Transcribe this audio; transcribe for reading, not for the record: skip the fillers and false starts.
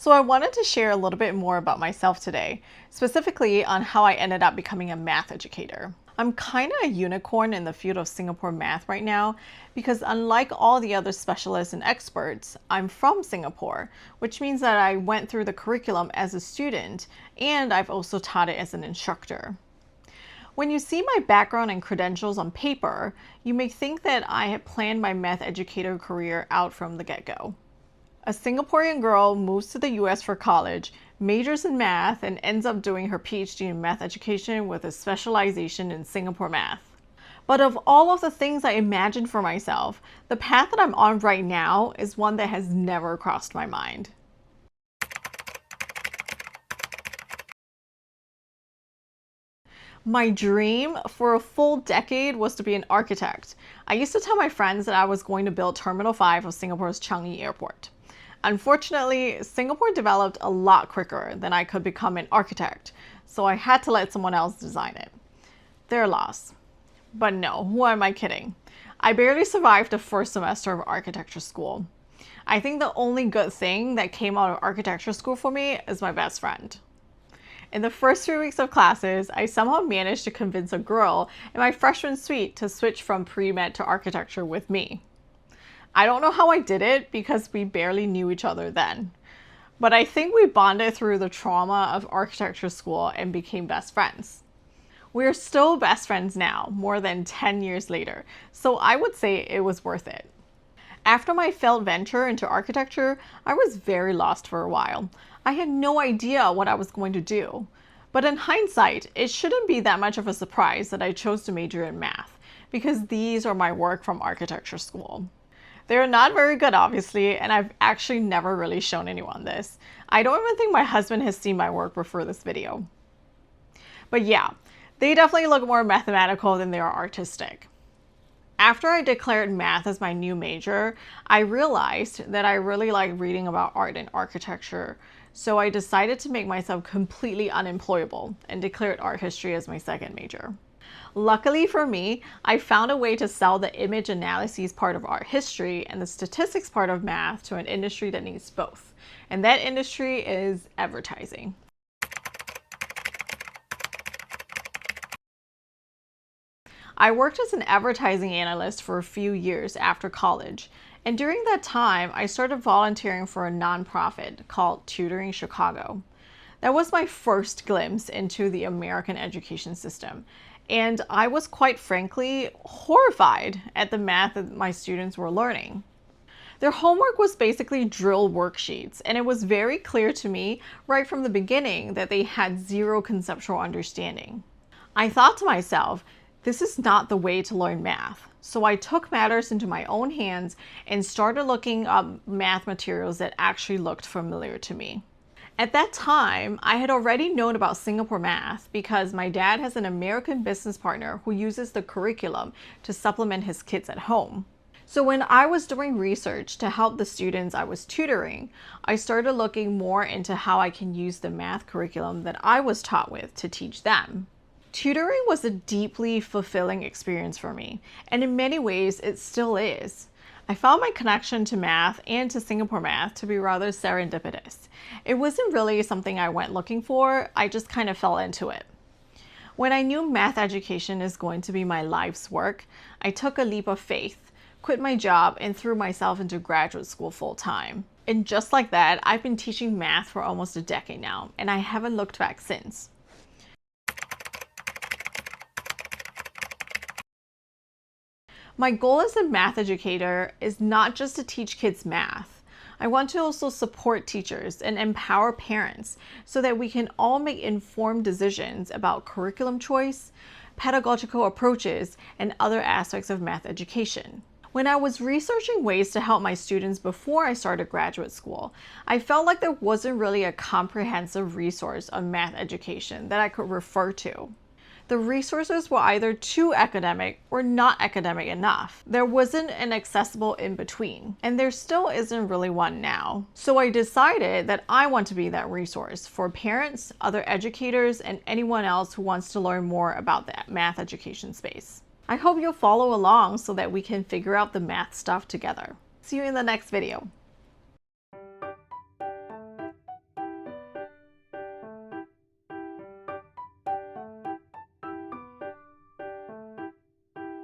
So I wanted to share a little bit more about myself today, specifically on how I ended up becoming a math educator. I'm kind of a unicorn in the field of Singapore math right now because unlike all the other specialists and experts, I'm from Singapore, which means that I went through the curriculum as a student and I've also taught it as an instructor. When you see my background and credentials on paper, you may think that I had planned my math educator career out from the get-go. A Singaporean girl moves to the US for college, majors in math, and ends up doing her PhD in math education with a specialization in Singapore math. But of all of the things I imagined for myself, the path that I'm on right now is one that has never crossed my mind. My dream for a full decade was to be an architect. I used to tell my friends that I was going to build Terminal 5 of Singapore's Changi Airport. Unfortunately, Singapore developed a lot quicker than I could become an architect, so I had to let someone else design it. Their loss. But no, who am I kidding? I barely survived the first semester of architecture school. I think the only good thing that came out of architecture school for me is my best friend. In the first 3 weeks of classes, I somehow managed to convince a girl in my freshman suite to switch from pre-med to architecture with me. I don't know how I did it because we barely knew each other then, but I think we bonded through the trauma of architecture school and became best friends. We're still best friends now, more than 10 years later, so I would say it was worth it. After my failed venture into architecture, I was very lost for a while. I had no idea what I was going to do. But in hindsight, it shouldn't be that much of a surprise that I chose to major in math, because these are my work from architecture school. They're not very good, obviously, and I've actually never really shown anyone this. I don't even think my husband has seen my work before this video. But yeah, they definitely look more mathematical than they are artistic. After I declared math as my new major, I realized that I really like reading about art and architecture, so I decided to make myself completely unemployable and declared art history as my second major. Luckily for me, I found a way to sell the image analyses part of art history and the statistics part of math to an industry that needs both, and that industry is advertising. I worked as an advertising analyst for a few years after college, and during that time, I started volunteering for a nonprofit called Tutoring Chicago. That was my first glimpse into the American education system, and I was quite frankly horrified at the math that my students were learning. Their homework was basically drill worksheets, and it was very clear to me right from the beginning that they had zero conceptual understanding. I thought to myself, this is not the way to learn math. So I took matters into my own hands and started looking up math materials that actually looked familiar to me. At that time, I had already known about Singapore math because my dad has an American business partner who uses the curriculum to supplement his kids at home. So when I was doing research to help the students I was tutoring, I started looking more into how I can use the math curriculum that I was taught with to teach them. Tutoring was a deeply fulfilling experience for me, and in many ways it still is. I found my connection to math and to Singapore math to be rather serendipitous. It wasn't really something I went looking for, I just kind of fell into it. When I knew math education is going to be my life's work, I took a leap of faith, quit my job, and threw myself into graduate school full time. And just like that, I've been teaching math for almost a decade now, and I haven't looked back since. My goal as a math educator is not just to teach kids math. I want to also support teachers and empower parents so that we can all make informed decisions about curriculum choice, pedagogical approaches, and other aspects of math education. When I was researching ways to help my students before I started graduate school, I felt like there wasn't really a comprehensive resource on math education that I could refer to. The resources were either too academic or not academic enough. There wasn't an accessible in between, and there still isn't really one now. So I decided that I want to be that resource for parents, other educators, and anyone else who wants to learn more about the math education space. I hope you'll follow along so that we can figure out the math stuff together. See you in the next video.